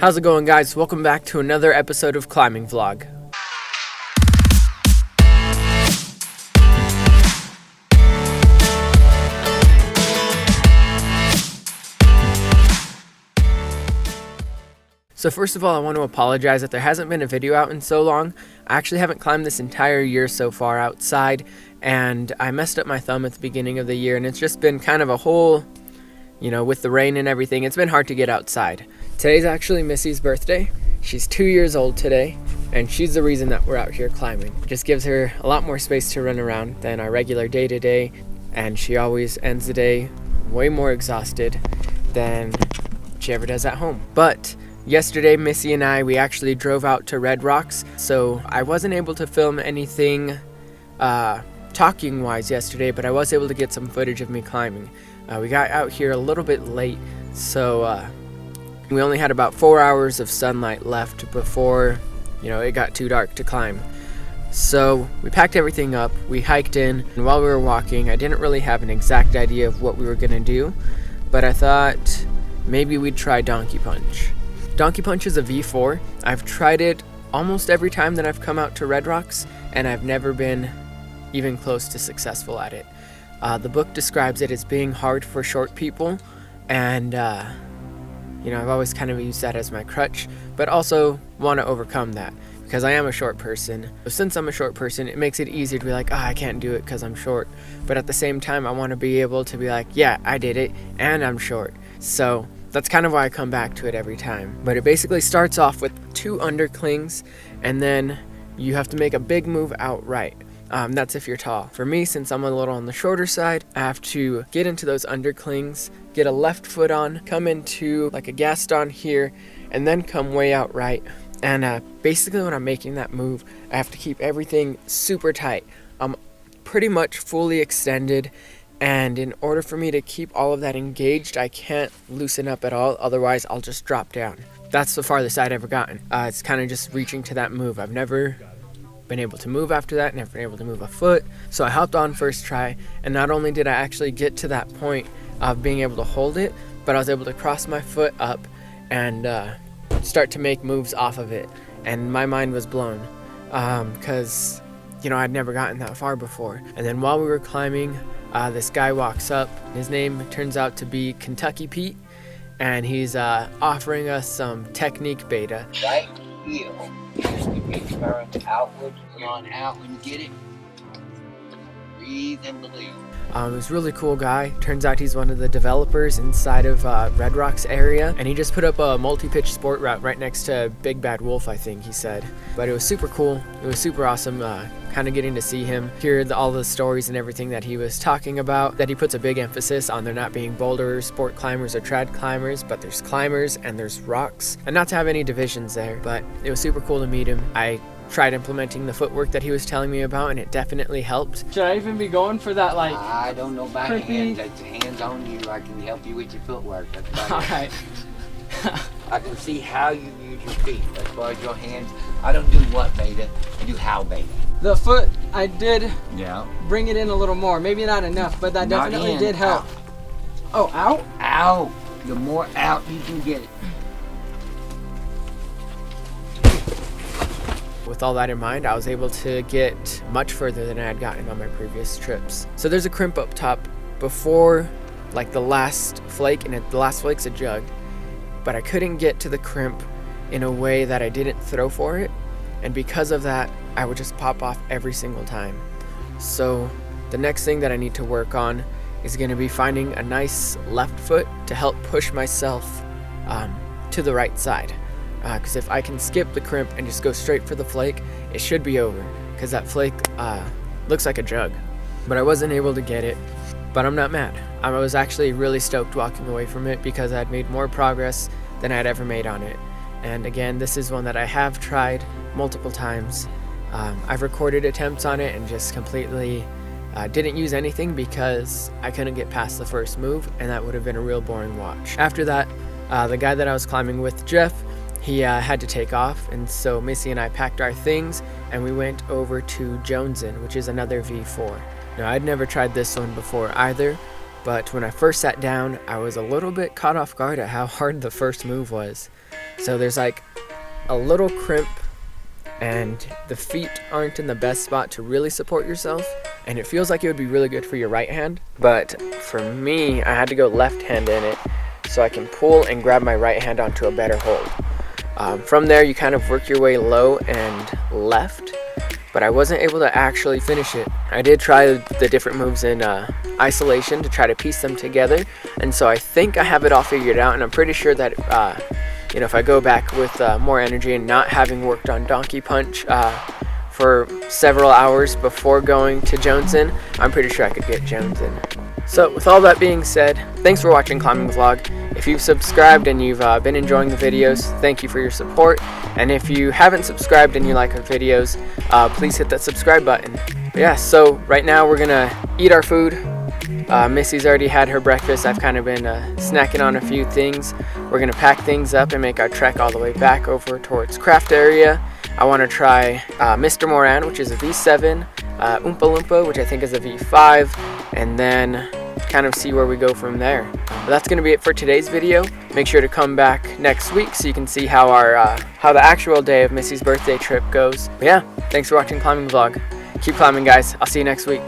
How's it going, guys? Welcome back to another episode of Climbing Vlog. So first of all, I want to apologize that there hasn't been a video out in so long. I actually haven't climbed this entire year so far outside, and I messed up my thumb at the beginning of the year, and it's just been kind of a whole, with the rain and everything, it's been hard to get outside. Today's actually Missy's birthday. She's 2 years old today, and she's the reason that we're out here climbing. It just gives her a lot more space to run around than our regular day-to-day, and she always ends the day way more exhausted than she ever does at home. But yesterday, Missy and we actually drove out to Red Rocks, so I wasn't able to film anything talking-wise yesterday, but I was able to get some footage of me climbing. We got out here a little bit late, so we only had about 4 hours of sunlight left before, it got too dark to climb. So we packed everything up, we hiked in, and while we were walking, I didn't really have an exact idea of what we were gonna do, but I thought maybe we'd try Donkey Punch. Donkey Punch is a V4. I've tried it almost every time that I've come out to Red Rocks, and I've never been even close to successful at it. The book describes it as being hard for short people, and I've always kind of used that as my crutch, but also want to overcome that because I am a short person. Since I'm a short person, it makes it easier to be like, I can't do it because I'm short. But at the same time, I want to be able to be like, yeah, I did it, and I'm short. So that's kind of why I come back to it every time. But it basically starts off with 2 underclings, and then you have to make a big move outright. That's if you're tall. For me, since I'm a little on the shorter side, I have to get into those underclings, get a left foot on, come into like a Gaston here, and then come way out right. And basically when I'm making that move, I have to keep everything super tight. I'm pretty much fully extended, and in order for me to keep all of that engaged, I can't loosen up at all, otherwise I'll just drop down. That's the farthest I'd ever gotten. It's kind of just reaching to that move. I've never been able to move after that, never been able to move a foot. So I hopped on first try, and not only did I actually get to that point of being able to hold it, but I was able to cross my foot up and start to make moves off of it. And my mind was blown because I'd never gotten that far before. And then while we were climbing, this guy walks up. His name turns out to be Kentucky Pete, and he's offering us some technique beta. Right heel. Just keep it turned outward, on out when you get it. Breathe and believe. He was a really cool guy. Turns out he's one of the developers inside of Red Rocks area, and he just put up a multi-pitch sport route right next to Big Bad Wolf, I think he said. But it was super cool. It was super awesome kind of getting to see him, hear all the stories and everything that he was talking about, that he puts a big emphasis on there not being boulders, sport climbers, or trad climbers, but there's climbers and there's rocks, and not to have any divisions there. But it was super cool to meet him. I tried implementing the footwork that he was telling me about, and it definitely helped. Should I even be going for that, like, I don't know about hands. That's hands on you. I can help you with your footwork. That's about all it. right. I can see how you use your feet. As far as your hands, I don't do what beta, I do how beta. The foot, I did bring it in a little more. Maybe not enough, but that definitely did help. Out. Oh, out? Out. The more out you can get it. With all that in mind, I was able to get much further than I had gotten on my previous trips. So there's a crimp up top before like the last flake, and the last flake's a jug, but I couldn't get to the crimp in a way that I didn't throw for it, and because of that, I would just pop off every single time. So the next thing that I need to work on is going to be finding a nice left foot to help push myself to the right side. Because if I can skip the crimp and just go straight for the flake, it should be over, because that flake looks like a jug. But I wasn't able to get it, but I'm not mad. I was actually really stoked walking away from it because I'd made more progress than I'd ever made on it. And again, this is one that I have tried multiple times. I've recorded attempts on it and just completely didn't use anything because I couldn't get past the first move, and that would have been a real boring watch. After that, the guy that I was climbing with, Jeff, he had to take off, and so Missy and I packed our things and we went over to Jonesin, which is another V4. Now, I'd never tried this one before either, but when I first sat down, I was a little bit caught off guard at how hard the first move was. So there's like a little crimp, and the feet aren't in the best spot to really support yourself, and it feels like it would be really good for your right hand, but for me I had to go left hand in it so I can pull and grab my right hand onto a better hold. From there you kind of work your way low and left, but I wasn't able to actually finish it. I did try the different moves in isolation to try to piece them together, and so I think I have it all figured out, and I'm pretty sure that you know, if I go back with more energy and not having worked on Donkey Punch for several hours before going to Jones In, I'm pretty sure I could get Jones In. So with all that being said, thanks for watching Climbing Vlog. If you've subscribed and you've been enjoying the videos, thank you for your support. And if you haven't subscribed and you like our videos, please hit that subscribe button. But yeah, so right now we're gonna eat our food. Missy's already had her breakfast. I've kind of been snacking on a few things. We're gonna pack things up and make our trek all the way back over towards Kraft area. I want to try Mr. Moran, which is a V7, Oompa Loompa, which I think is a V5, and then kind of see where we go from there. But that's gonna be it for today's video. Make sure to come back next week so you can see how how the actual day of Missy's birthday trip goes. But yeah, thanks for watching Climbing Vlog. Keep climbing, guys. I'll see you next week.